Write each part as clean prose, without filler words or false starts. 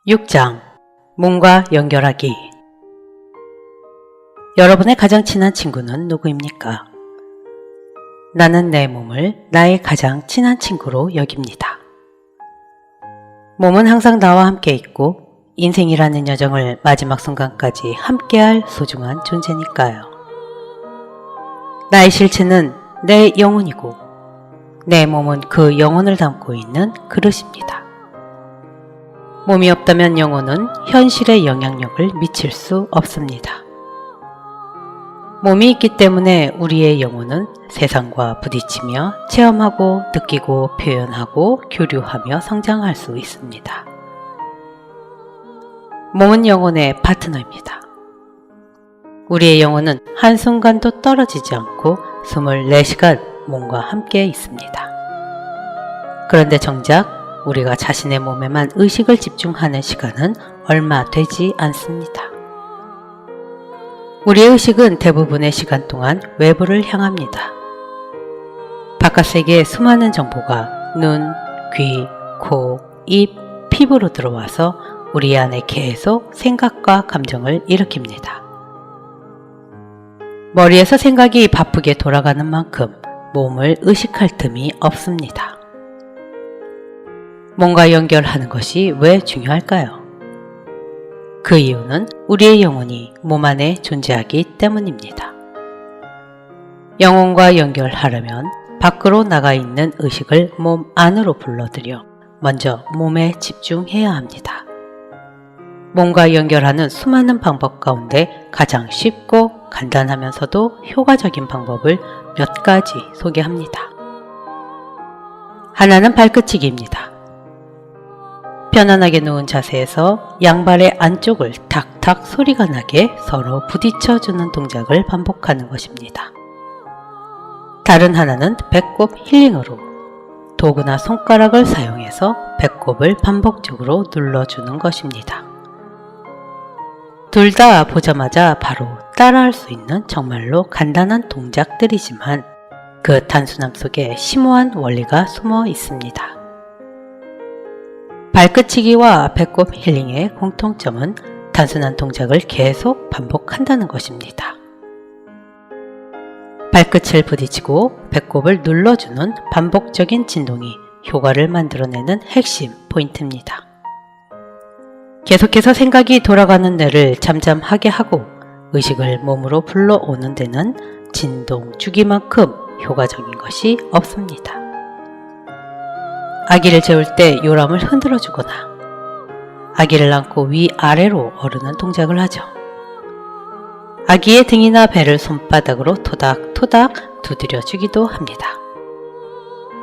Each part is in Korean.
6장 몸과 연결하기. 여러분의 가장 친한 친구는 누구입니까? 나는 내 몸을 나의 가장 친한 친구로 여깁니다. 몸은 항상 나와 함께 있고 인생이라는 여정을 마지막 순간까지 함께할 소중한 존재니까요. 나의 실체는 내 영혼이고 내 몸은 그 영혼을 담고 있는 그릇입니다. 몸이 없다면 영혼은 현실에 영향력을 미칠 수 없습니다. 몸이 있기 때문에 우리의 영혼은 세상과 부딪히며 체험하고 느끼고 표현하고 교류하며 성장할 수 있습니다. 몸은 영혼의 파트너입니다. 우리의 영혼은 한순간도 떨어지지 않고 24시간 몸과 함께 있습니다. 그런데 정작 우리가 자신의 몸에만 의식을 집중하는 시간은 얼마 되지 않습니다. 우리의 의식은 대부분의 시간 동안 외부를 향합니다. 바깥 세계의 수많은 정보가 눈, 귀, 코, 입, 피부로 들어와서 우리 안에 계속 생각과 감정을 일으킵니다. 머리에서 생각이 바쁘게 돌아가는 만큼 몸을 의식할 틈이 없습니다. 몸과 연결하는 것이 왜 중요할까요? 그 이유는 우리의 영혼이 몸 안에 존재하기 때문입니다. 영혼과 연결하려면 밖으로 나가 있는 의식을 몸 안으로 불러들여 먼저 몸에 집중해야 합니다. 몸과 연결하는 수많은 방법 가운데 가장 쉽고 간단하면서도 효과적인 방법을 몇 가지 소개합니다. 하나는 발끝치기입니다. 편안하게 누운 자세에서 양발의 안쪽을 탁탁 소리가 나게 서로 부딪혀주는 동작을 반복하는 것입니다. 다른 하나는 배꼽 힐링으로 도구나 손가락을 사용해서 배꼽을 반복적으로 눌러주는 것입니다. 둘 다 보자마자 바로 따라할 수 있는 정말로 간단한 동작들이지만 그 단순함 속에 심오한 원리가 숨어 있습니다. 발끝치기와 배꼽 힐링의 공통점은 단순한 동작을 계속 반복한다는 것입니다. 발끝을 부딪히고 배꼽을 눌러주는 반복적인 진동이 효과를 만들어내는 핵심 포인트입니다. 계속해서 생각이 돌아가는 뇌를 잠잠하게 하고 의식을 몸으로 불러오는 데는 진동 주기만큼 효과적인 것이 없습니다. 아기를 재울 때 요람을 흔들어 주거나 아기를 안고 위아래로 오르는 동작을 하죠. 아기의 등이나 배를 손바닥으로 토닥토닥 두드려 주기도 합니다.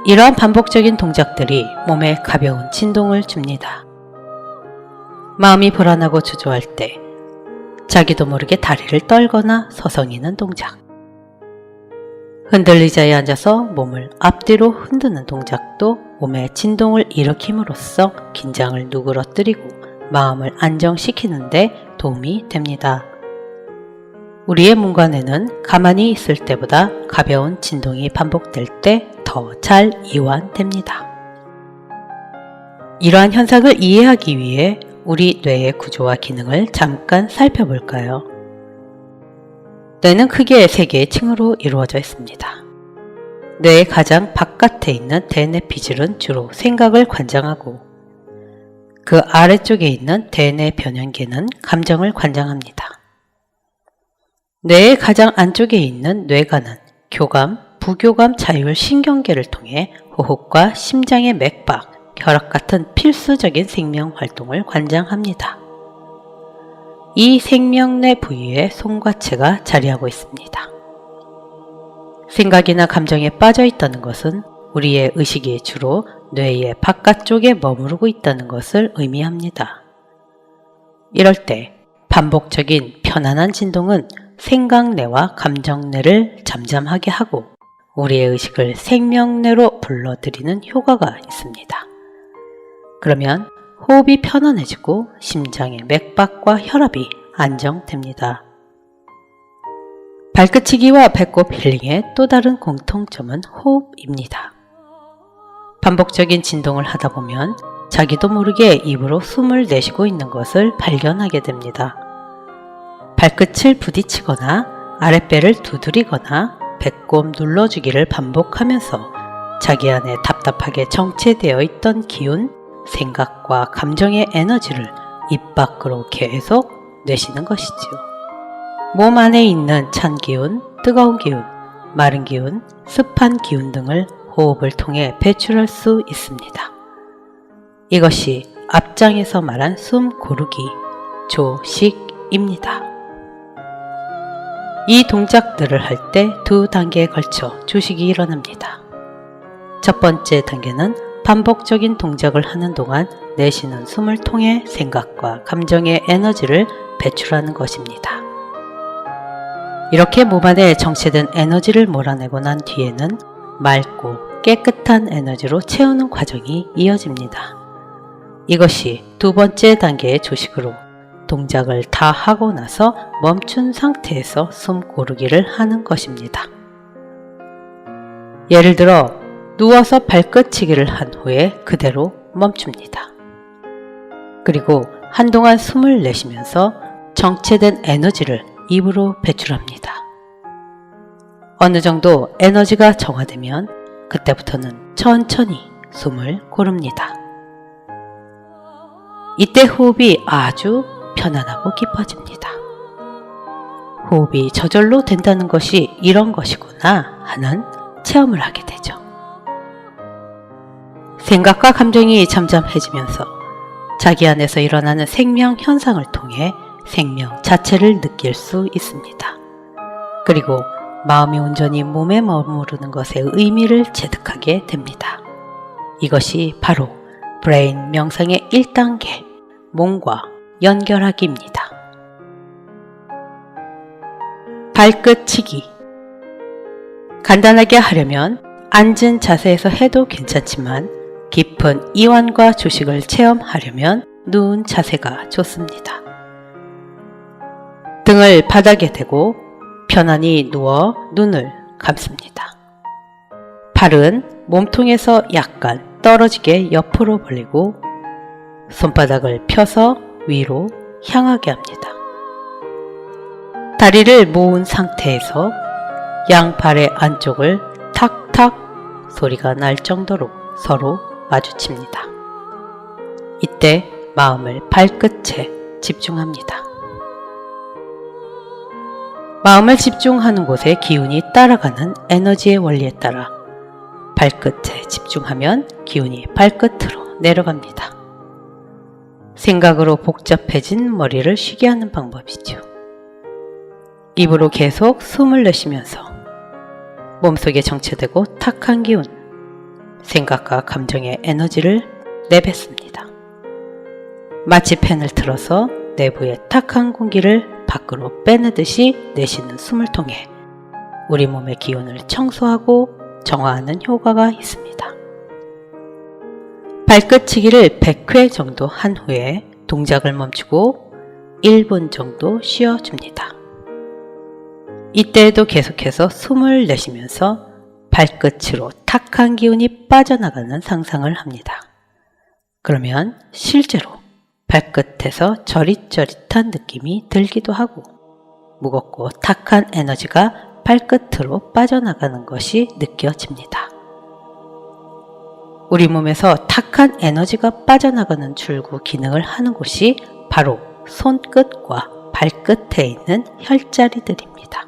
이러한 반복적인 동작들이 몸에 가벼운 진동을 줍니다. 마음이 불안하고 주저할 때 자기도 모르게 다리를 떨거나 서성이는 동작, 흔들리자에 앉아서 몸을 앞뒤로 흔드는 동작도 몸에 진동을 일으킴으로써 긴장을 누그러뜨리고 마음을 안정시키는 데 도움이 됩니다. 우리의 몸과 뇌는 가만히 있을 때보다 가벼운 진동이 반복될 때 더 잘 이완됩니다. 이러한 현상을 이해하기 위해 우리 뇌의 구조와 기능을 잠깐 살펴볼까요? 뇌는 크게 3개의 층으로 이루어져 있습니다. 뇌의 가장 바깥에 있는 대뇌피질은 주로 생각을 관장하고 그 아래쪽에 있는 대뇌변연계는 감정을 관장합니다. 뇌의 가장 안쪽에 있는 뇌관은 교감, 부교감 자율 신경계를 통해 호흡과 심장의 맥박, 혈압 같은 필수적인 생명 활동을 관장합니다. 이 생명뇌 부위에 송과체가 자리하고 있습니다. 생각이나 감정에 빠져 있다는 것은 우리의 의식이 주로 뇌의 바깥쪽에 머무르고 있다는 것을 의미합니다. 이럴 때 반복적인 편안한 진동은 생각뇌와 감정뇌를 잠잠하게 하고 우리의 의식을 생명뇌로 불러들이는 효과가 있습니다. 그러면 호흡이 편안해지고 심장의 맥박과 혈압이 안정됩니다. 발끝치기와 배꼽 힐링의 또 다른 공통점은 호흡입니다. 반복적인 진동을 하다 보면 자기도 모르게 입으로 숨을 내쉬고 있는 것을 발견하게 됩니다. 발끝을 부딪히거나 아랫배를 두드리거나 배꼽 눌러주기를 반복하면서 자기 안에 답답하게 정체되어 있던 기운, 생각과 감정의 에너지를 입 밖으로 계속 내쉬는 것이지요. 몸 안에 있는 찬 기운, 뜨거운 기운, 마른 기운, 습한 기운 등을 호흡을 통해 배출할 수 있습니다. 이것이 앞장에서 말한 숨 고르기, 조식입니다. 이 동작들을 할 때 두 단계에 걸쳐 조식이 일어납니다. 첫 번째 단계는 반복적인 동작을 하는 동안 내쉬는 숨을 통해 생각과 감정의 에너지를 배출하는 것입니다. 이렇게 몸 안에 정체된 에너지를 몰아내고 난 뒤에는 맑고 깨끗한 에너지로 채우는 과정이 이어집니다. 이것이 두 번째 단계의 조식으로 동작을 다 하고 나서 멈춘 상태에서 숨 고르기를 하는 것입니다. 예를 들어 누워서 발끝치기를 한 후에 그대로 멈춥니다. 그리고 한동안 숨을 내쉬면서 정체된 에너지를 입으로 배출합니다. 어느 정도 에너지가 정화되면 그때부터는 천천히 숨을 고릅니다. 이때 호흡이 아주 편안하고 깊어집니다. 호흡이 저절로 된다는 것이 이런 것이구나 하는 체험을 하게 되죠. 생각과 감정이 잠잠해지면서 자기 안에서 일어나는 생명 현상을 통해 생명 자체를 느낄 수 있습니다. 그리고 마음이 온전히 몸에 머무르는 것의 의미를 체득하게 됩니다. 이것이 바로 브레인 명상의 1단계, 몸과 연결하기입니다. 발끝치기. 간단하게 하려면 앉은 자세에서 해도 괜찮지만 깊은 이완과 조식을 체험하려면 누운 자세가 좋습니다. 등을 바닥에 대고 편안히 누워 눈을 감습니다. 팔은 몸통에서 약간 떨어지게 옆으로 벌리고 손바닥을 펴서 위로 향하게 합니다. 다리를 모은 상태에서 양발의 안쪽을 탁탁 소리가 날 정도로 서로 마주칩니다. 이때 마음을 발끝에 집중합니다. 마음을 집중하는 곳에 기운이 따라가는 에너지의 원리에 따라 발끝에 집중하면 기운이 발끝으로 내려갑니다. 생각으로 복잡해진 머리를 쉬게 하는 방법이죠. 입으로 계속 숨을 내쉬면서 몸속에 정체되고 탁한 기운, 생각과 감정의 에너지를 내뱉습니다. 마치 팬을 틀어서 내부의 탁한 공기를 밖으로 빼내듯이 내쉬는 숨을 통해 우리 몸의 기운을 청소하고 정화하는 효과가 있습니다. 발끝치기를 100회 정도 한 후에 동작을 멈추고 1분 정도 쉬어줍니다. 이때에도 계속해서 숨을 내쉬면서 발끝으로 탁한 기운이 빠져나가는 상상을 합니다. 그러면 실제로 발끝에서 저릿저릿한 느낌이 들기도 하고 무겁고 탁한 에너지가 발끝으로 빠져나가는 것이 느껴집니다. 우리 몸에서 탁한 에너지가 빠져나가는 줄구 기능을 하는 곳이 바로 손끝과 발끝에 있는 혈자리들입니다.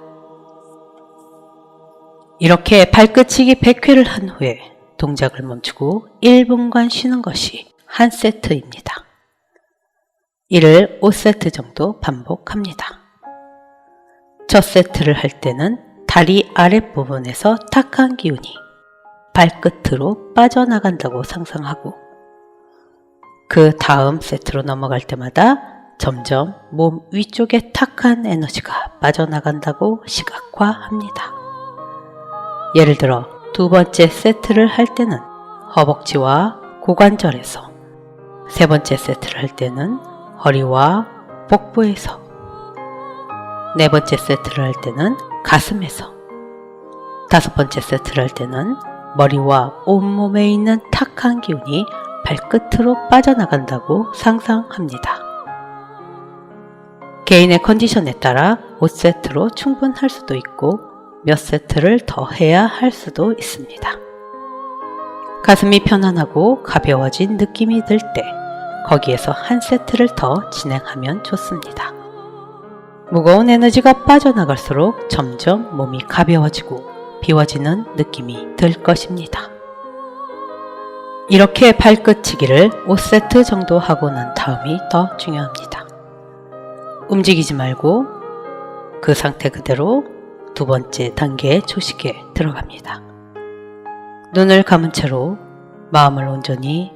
이렇게 발끝치기 100회를 한 후에 동작을 멈추고 1분간 쉬는 것이 한 세트입니다. 이를 5세트 정도 반복합니다. 첫 세트를 할 때는 다리 아랫부분에서 탁한 기운이 발끝으로 빠져나간다고 상상하고 그 다음 세트로 넘어갈 때마다 점점 몸 위쪽에 탁한 에너지가 빠져나간다고 시각화합니다. 예를 들어 두 번째 세트를 할 때는 허벅지와 고관절에서, 세 번째 세트를 할 때는 허리와 복부에서, 네 번째 세트를 할 때는 가슴에서, 다섯 번째 세트를 할 때는 머리와 온몸에 있는 탁한 기운이 발끝으로 빠져나간다고 상상합니다. 개인의 컨디션에 따라 5세트로 충분할 수도 있고 몇 세트를 더 해야 할 수도 있습니다. 가슴이 편안하고 가벼워진 느낌이 들 때 거기에서 한 세트를 더 진행하면 좋습니다. 무거운 에너지가 빠져나갈수록 점점 몸이 가벼워지고 비워지는 느낌이 들 것입니다. 이렇게 발끝치기를 5세트 정도 하고 난 다음이 더 중요합니다. 움직이지 말고 그 상태 그대로 두 번째 단계의 조식에 들어갑니다. 눈을 감은 채로 마음을 온전히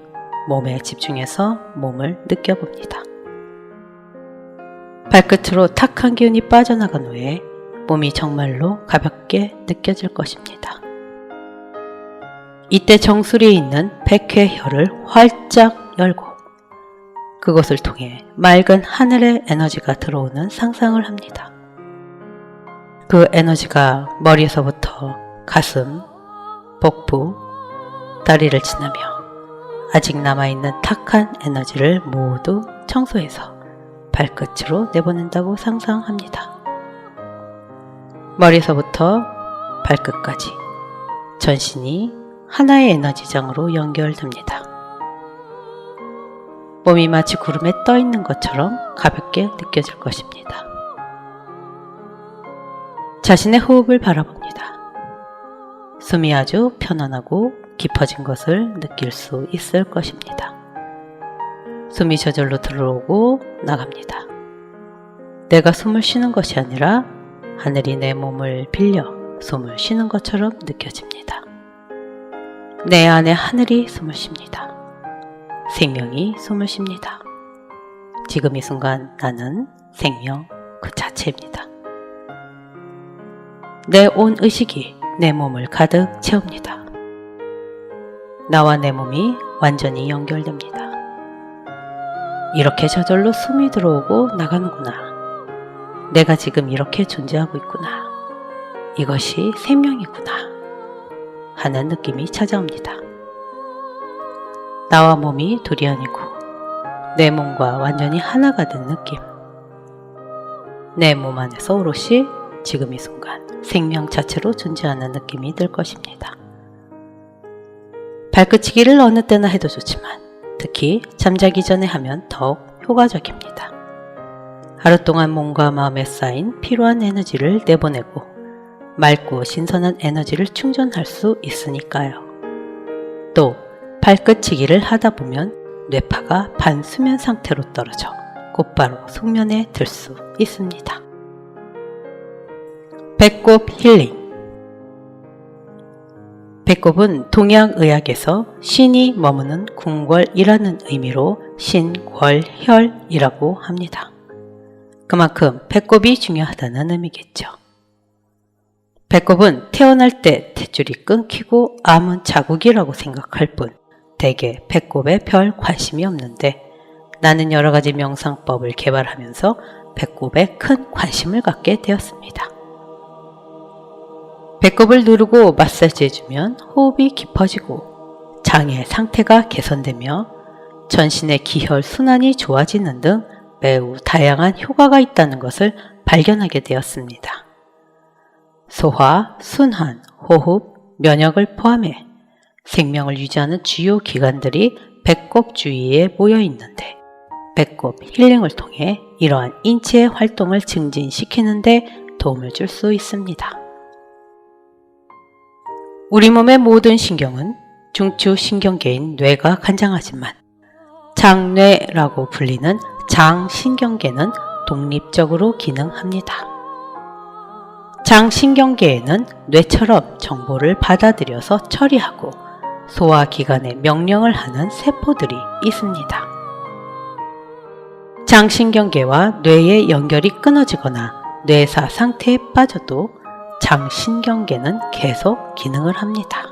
몸에 집중해서 몸을 느껴봅니다. 발끝으로 탁한 기운이 빠져나간 후에 몸이 정말로 가볍게 느껴질 것입니다. 이때 정수리에 있는 백회혈을 활짝 열고 그것을 통해 맑은 하늘의 에너지가 들어오는 상상을 합니다. 그 에너지가 머리에서부터 가슴, 복부, 다리를 지나며 아직 남아있는 탁한 에너지를 모두 청소해서 발끝으로 내보낸다고 상상합니다. 머리에서부터 발끝까지 전신이 하나의 에너지장으로 연결됩니다. 몸이 마치 구름에 떠 있는 것처럼 가볍게 느껴질 것입니다. 자신의 호흡을 바라봅니다. 숨이 아주 편안하고 깊어진 것을 느낄 수 있을 것입니다. 숨이 저절로 들어오고 나갑니다. 내가 숨을 쉬는 것이 아니라 하늘이 내 몸을 빌려 숨을 쉬는 것처럼 느껴집니다. 내 안에 하늘이 숨을 쉽니다. 생명이 숨을 쉽니다. 지금 이 순간 나는 생명 그 자체입니다. 내 온 의식이 내 몸을 가득 채웁니다. 나와 내 몸이 완전히 연결됩니다. 이렇게 저절로 숨이 들어오고 나가는구나. 내가 지금 이렇게 존재하고 있구나. 이것이 생명이구나. 하는 느낌이 찾아옵니다. 나와 몸이 둘이 아니고 내 몸과 완전히 하나가 된 느낌. 내 몸 안에서 오롯이 지금 이 순간 생명 자체로 존재하는 느낌이 들 것입니다. 발끝치기를 어느 때나 해도 좋지만 특히 잠자기 전에 하면 더욱 효과적입니다. 하루 동안 몸과 마음에 쌓인 필요한 에너지를 내보내고 맑고 신선한 에너지를 충전할 수 있으니까요. 또 발끝치기를 하다 보면 뇌파가 반수면 상태로 떨어져 곧바로 숙면에 들 수 있습니다. 배꼽 힐링. 배꼽은 동양의학에서 신이 머무는 궁궐이라는 의미로 신궐혈이라고 합니다. 그만큼 배꼽이 중요하다는 의미겠죠. 배꼽은 태어날 때 탯줄이 끊기고 암은 자국이라고 생각할 뿐 대개 배꼽에 별 관심이 없는데 나는 여러 가지 명상법을 개발하면서 배꼽에 큰 관심을 갖게 되었습니다. 배꼽을 누르고 마사지해주면 호흡이 깊어지고 장의 상태가 개선되며 전신의 기혈 순환이 좋아지는 등 매우 다양한 효과가 있다는 것을 발견하게 되었습니다. 소화, 순환, 호흡, 면역을 포함해 생명을 유지하는 주요 기관들이 배꼽 주위에 모여 있는데 배꼽 힐링을 통해 이러한 인체의 활동을 증진시키는 데 도움을 줄 수 있습니다. 우리 몸의 모든 신경은 중추신경계인 뇌가 관장하지만 장뇌라고 불리는 장신경계는 독립적으로 기능합니다. 장신경계에는 뇌처럼 정보를 받아들여서 처리하고 소화기관에 명령을 하는 세포들이 있습니다. 장신경계와 뇌의 연결이 끊어지거나 뇌사 상태에 빠져도 장신경계는 계속 기능을 합니다.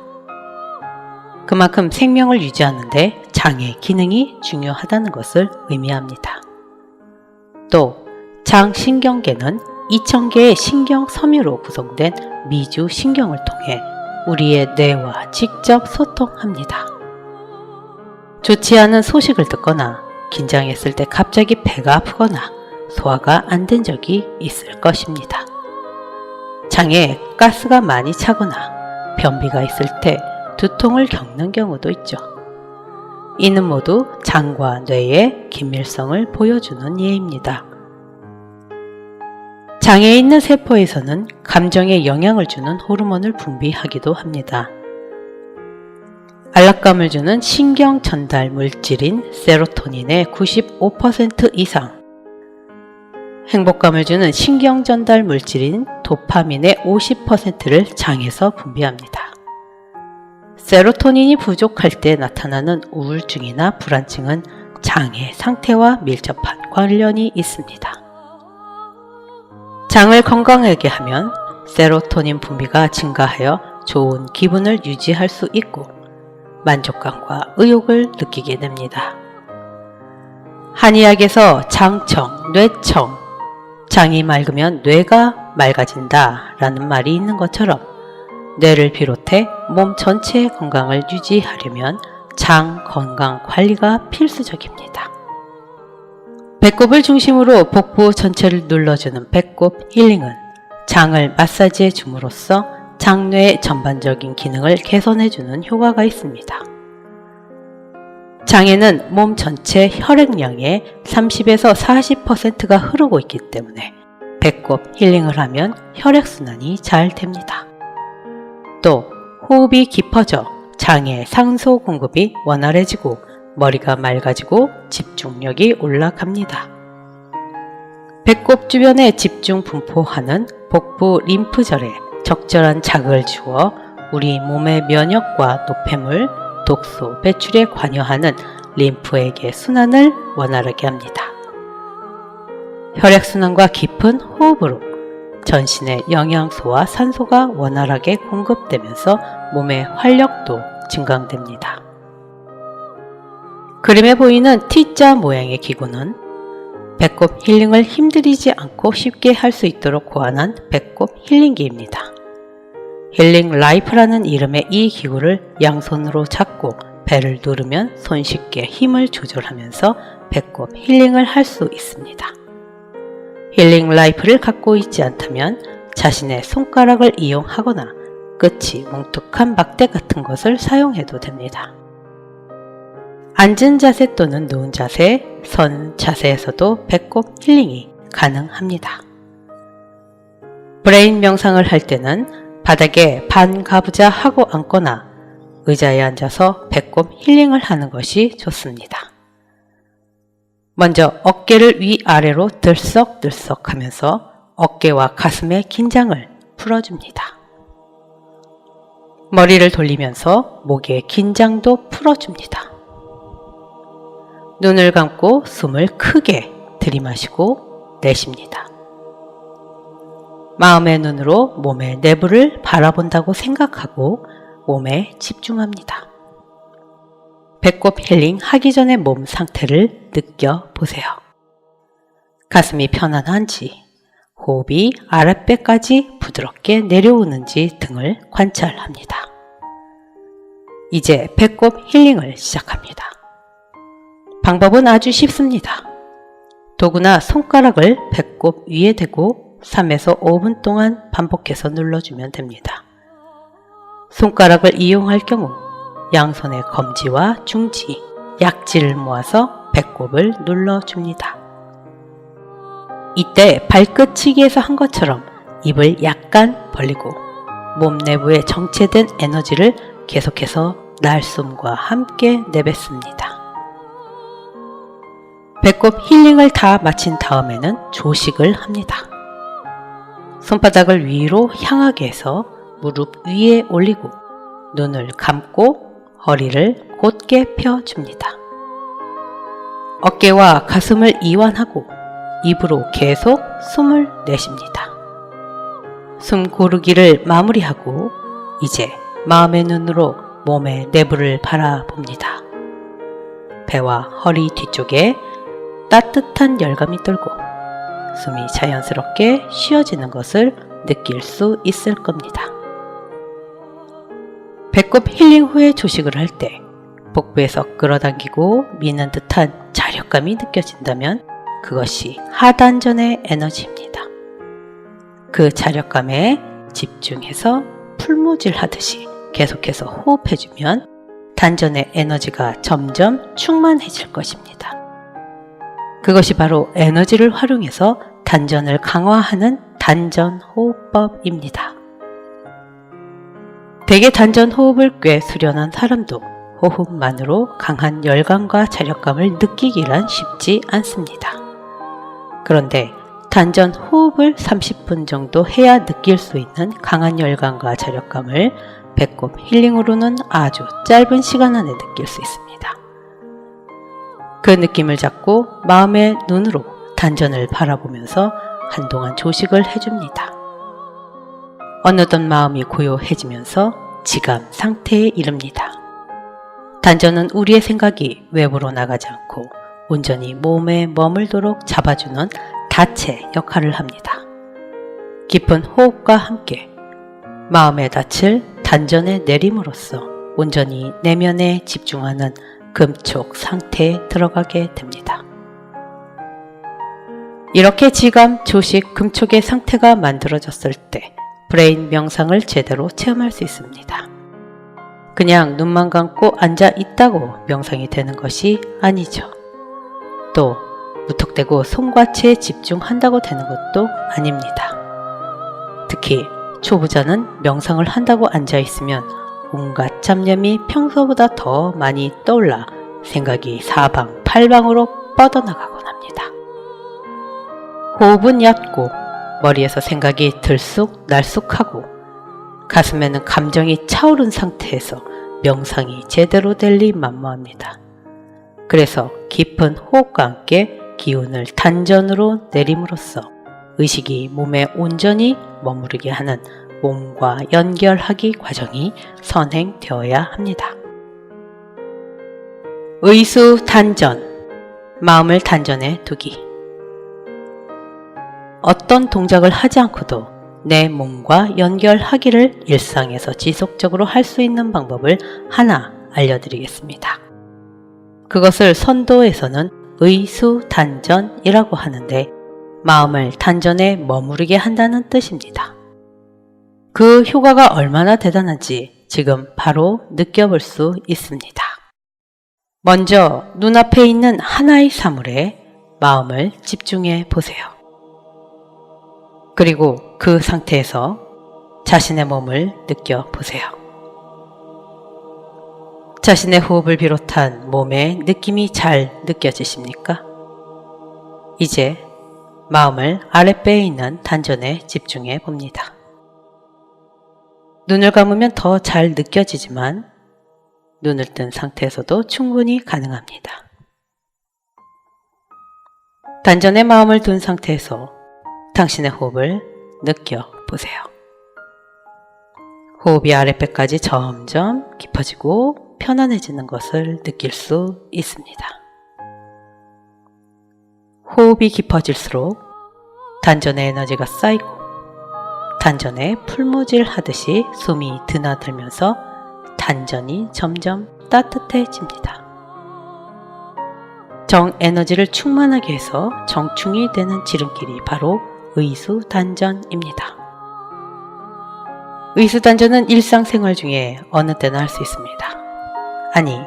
그만큼 생명을 유지하는데 장의 기능이 중요하다는 것을 의미합니다. 또 장신경계는 2000개의 신경 섬유로 구성된 미주 신경을 통해 우리의 뇌와 직접 소통합니다. 좋지 않은 소식을 듣거나 긴장했을 때 갑자기 배가 아프거나 소화가 안 된 적이 있을 것입니다. 장에 가스가 많이 차거나 변비가 있을 때 두통을 겪는 경우도 있죠. 이는 모두 장과 뇌의 긴밀성을 보여주는 예입니다. 장에 있는 세포에서는 감정에 영향을 주는 호르몬을 분비하기도 합니다. 안락감을 주는 신경 전달 물질인 세로토닌의 95% 이상, 행복감을 주는 신경 전달 물질인 도파민의 50%를 장에서 분비합니다. 세로토닌이 부족할 때 나타나는 우울증이나 불안증은 장의 상태와 밀접한 관련이 있습니다. 장을 건강하게 하면 세로토닌 분비가 증가하여 좋은 기분을 유지할 수 있고 만족감과 의욕을 느끼게 됩니다. 한의학에서 장청, 뇌청, 장이 맑으면 뇌가 맑아진다 라는 말이 있는 것처럼 뇌를 비롯해 몸 전체의 건강을 유지하려면 장 건강 관리가 필수적입니다. 배꼽을 중심으로 복부 전체를 눌러주는 배꼽 힐링은 장을 마사지해 줌으로써 장뇌의 전반적인 기능을 개선해주는 효과가 있습니다. 장에는 몸 전체 혈액량의 30에서 40%가 흐르고 있기 때문에 배꼽 힐링을 하면 혈액순환이 잘 됩니다. 또 호흡이 깊어져 장의 산소 공급이 원활해지고 머리가 맑아지고 집중력이 올라갑니다. 배꼽 주변에 집중 분포하는 복부 림프절에 적절한 자극을 주어 우리 몸의 면역과 노폐물, 독소 배출에 관여하는 림프에게 순환을 원활하게 합니다. 혈액순환과 깊은 호흡으로 전신의 영양소와 산소가 원활하게 공급되면서 몸의 활력도 증강됩니다. 그림에 보이는 T자 모양의 기구는 배꼽 힐링을 힘들이지 않고 쉽게 할 수 있도록 고안한 배꼽 힐링기입니다. 힐링 라이프라는 이름의 이 기구를 양손으로 잡고 배를 누르면 손쉽게 힘을 조절하면서 배꼽 힐링을 할 수 있습니다. 힐링 라이프를 갖고 있지 않다면 자신의 손가락을 이용하거나 끝이 뭉툭한 막대 같은 것을 사용해도 됩니다. 앉은 자세 또는 누운 자세, 선 자세에서도 배꼽 힐링이 가능합니다. 브레인 명상을 할 때는 바닥에 반가부좌 하고 앉거나 의자에 앉아서 배꼽 힐링을 하는 것이 좋습니다. 먼저 어깨를 위아래로 들썩들썩 하면서 어깨와 가슴의 긴장을 풀어줍니다. 머리를 돌리면서 목의 긴장도 풀어줍니다. 눈을 감고 숨을 크게 들이마시고 내쉽니다. 마음의 눈으로 몸의 내부를 바라본다고 생각하고 몸에 집중합니다. 배꼽 힐링 하기 전의 몸 상태를 느껴보세요. 가슴이 편안한지, 호흡이 아랫배까지 부드럽게 내려오는지 등을 관찰합니다. 이제 배꼽 힐링을 시작합니다. 방법은 아주 쉽습니다. 도구나 손가락을 배꼽 위에 대고 3에서 5분 동안 반복해서 눌러주면 됩니다. 손가락을 이용할 경우 양손의 검지와 중지, 약지를 모아서 배꼽을 눌러줍니다. 이때 발끝치기에서 한 것처럼 입을 약간 벌리고 몸 내부에 정체된 에너지를 계속해서 날숨과 함께 내뱉습니다. 배꼽 힐링을 다 마친 다음에는 조식을 합니다. 손바닥을 위로 향하게 해서 무릎 위에 올리고 눈을 감고 허리를 곧게 펴줍니다. 어깨와 가슴을 이완하고 입으로 계속 숨을 내쉽니다. 숨 고르기를 마무리하고 이제 마음의 눈으로 몸의 내부를 바라봅니다. 배와 허리 뒤쪽에 따뜻한 열감이 돌고 숨이 자연스럽게 쉬어지는 것을 느낄 수 있을 겁니다. 배꼽 힐링 후에 조식을 할 때 복부에서 끌어당기고 미는 듯한 자력감이 느껴진다면 그것이 하단전의 에너지입니다. 그 자력감에 집중해서 풀무질 하듯이 계속해서 호흡해주면 단전의 에너지가 점점 충만해질 것입니다. 그것이 바로 에너지를 활용해서 단전을 강화하는 단전 호흡법입니다. 대개 단전 호흡을 꽤 수련한 사람도 호흡만으로 강한 열감과 자력감을 느끼기란 쉽지 않습니다. 그런데 단전 호흡을 30분 정도 해야 느낄 수 있는 강한 열감과 자력감을 배꼽 힐링으로는 아주 짧은 시간 안에 느낄 수 있습니다. 그 느낌을 잡고 마음의 눈으로 단전을 바라보면서 한동안 조식을 해줍니다. 어느덧 마음이 고요해지면서 지감 상태에 이릅니다. 단전은 우리의 생각이 외부로 나가지 않고 온전히 몸에 머물도록 잡아주는 닻의 역할을 합니다. 깊은 호흡과 함께 마음의 닻을 단전에 내림으로써 온전히 내면에 집중하는 금촉 상태에 들어가게 됩니다. 이렇게 지감, 조식, 금촉의 상태가 만들어졌을 때 브레인 명상을 제대로 체험할 수 있습니다. 그냥 눈만 감고 앉아 있다고 명상이 되는 것이 아니죠. 또 무턱대고 손과체에 집중한다고 되는 것도 아닙니다. 특히 초보자는 명상을 한다고 앉아 있으면 온갖 잡념이 평소보다 더 많이 떠올라 생각이 사방팔방으로 뻗어나가곤 합니다. 호흡은 얕고 머리에서 생각이 들쑥날쑥하고 가슴에는 감정이 차오른 상태에서 명상이 제대로 될 리 만무합니다. 그래서 깊은 호흡과 함께 기운을 단전으로 내림으로써 의식이 몸에 온전히 머무르게 하는 몸과 연결하기 과정이 선행되어야 합니다. 의수 단전, 마음을 단전에 두기. 어떤 동작을 하지 않고도 내 몸과 연결하기를 일상에서 지속적으로 할 수 있는 방법을 하나 알려드리겠습니다. 그것을 선도에서는 의수단전이라고 하는데 마음을 단전에 머무르게 한다는 뜻입니다. 그 효과가 얼마나 대단한지 지금 바로 느껴볼 수 있습니다. 먼저 눈앞에 있는 하나의 사물에 마음을 집중해 보세요. 그리고 그 상태에서 자신의 몸을 느껴보세요. 자신의 호흡을 비롯한 몸의 느낌이 잘 느껴지십니까? 이제 마음을 아랫배에 있는 단전에 집중해 봅니다. 눈을 감으면 더 잘 느껴지지만 눈을 뜬 상태에서도 충분히 가능합니다. 단전에 마음을 둔 상태에서 당신의 호흡을 느껴보세요. 호흡이 아랫배까지 점점 깊어지고 편안해지는 것을 느낄 수 있습니다. 호흡이 깊어질수록 단전의 에너지가 쌓이고 단전에 풀무질 하듯이 숨이 드나들면서 단전이 점점 따뜻해집니다. 정 에너지를 충만하게 해서 정충이 되는 지름길이 바로 의수단전입니다. 의수단전은 일상생활 중에 어느 때나 할 수 있습니다. 아니,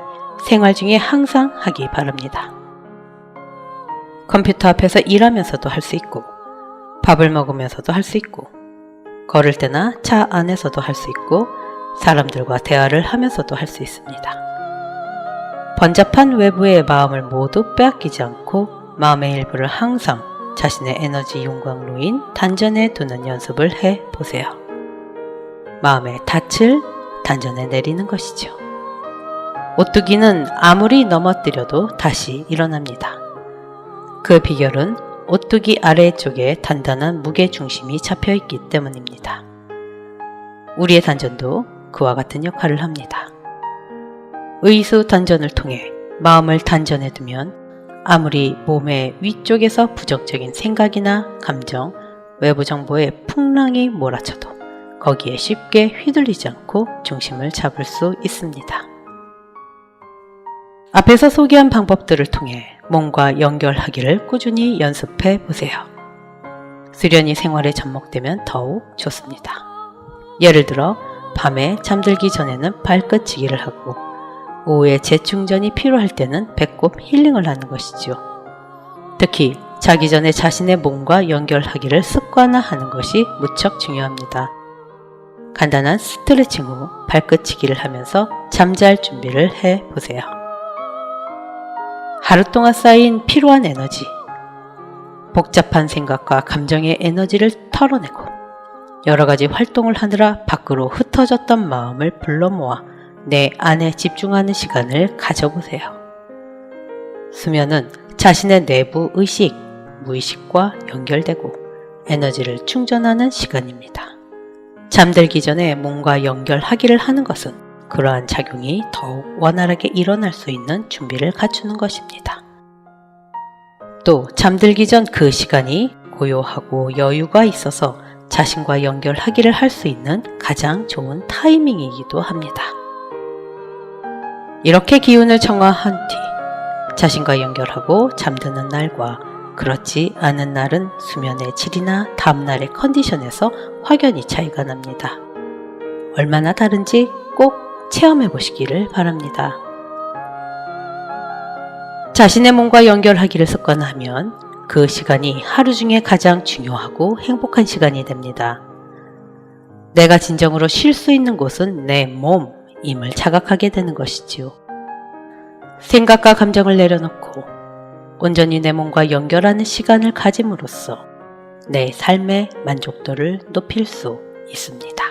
생활 중에 항상 하기 바랍니다. 컴퓨터 앞에서 일하면서도 할 수 있고 밥을 먹으면서도 할 수 있고 걸을 때나 차 안에서도 할 수 있고 사람들과 대화를 하면서도 할 수 있습니다. 번잡한 외부의 마음을 모두 빼앗기지 않고 마음의 일부를 항상 자신의 에너지 용광로인 단전에 두는 연습을 해보세요. 마음의 닻을 단전에 내리는 것이죠. 오뚜기는 아무리 넘어뜨려도 다시 일어납니다. 그 비결은 오뚜기 아래쪽에 단단한 무게중심이 잡혀있기 때문입니다. 우리의 단전도 그와 같은 역할을 합니다. 의수 단전을 통해 마음을 단전에 두면 아무리 몸의 위쪽에서 부정적인 생각이나 감정, 외부 정보에 풍랑이 몰아쳐도 거기에 쉽게 휘둘리지 않고 중심을 잡을 수 있습니다. 앞에서 소개한 방법들을 통해 몸과 연결하기를 꾸준히 연습해 보세요. 수련이 생활에 접목되면 더욱 좋습니다. 예를 들어 밤에 잠들기 전에는 발끝치기를 하고 오후에 재충전이 필요할 때는 배꼽 힐링을 하는 것이죠. 특히 자기 전에 자신의 몸과 연결하기를 습관화하는 것이 무척 중요합니다. 간단한 스트레칭 후 발끝치기를 하면서 잠잘 준비를 해보세요. 하루 동안 쌓인 피로한 에너지, 복잡한 생각과 감정의 에너지를 털어내고 여러가지 활동을 하느라 밖으로 흩어졌던 마음을 불러 모아 내 안에 집중하는 시간을 가져보세요. 수면은 자신의 내부 의식, 무의식과 연결되고 에너지를 충전하는 시간입니다. 잠들기 전에 몸과 연결하기를 하는 것은 그러한 작용이 더욱 원활하게 일어날 수 있는 준비를 갖추는 것입니다. 또 잠들기 전 그 시간이 고요하고 여유가 있어서 자신과 연결하기를 할 수 있는 가장 좋은 타이밍이기도 합니다. 이렇게 기운을 정화한 뒤 자신과 연결하고 잠드는 날과 그렇지 않은 날은 수면의 질이나 다음날의 컨디션에서 확연히 차이가 납니다. 얼마나 다른지 꼭 체험해 보시기를 바랍니다. 자신의 몸과 연결하기를 습관하면 그 시간이 하루 중에 가장 중요하고 행복한 시간이 됩니다. 내가 진정으로 쉴 수 있는 곳은 내 몸임을 자각하게 되는 것이지요. 생각과 감정을 내려놓고 온전히 내 몸과 연결하는 시간을 가짐으로써 내 삶의 만족도를 높일 수 있습니다.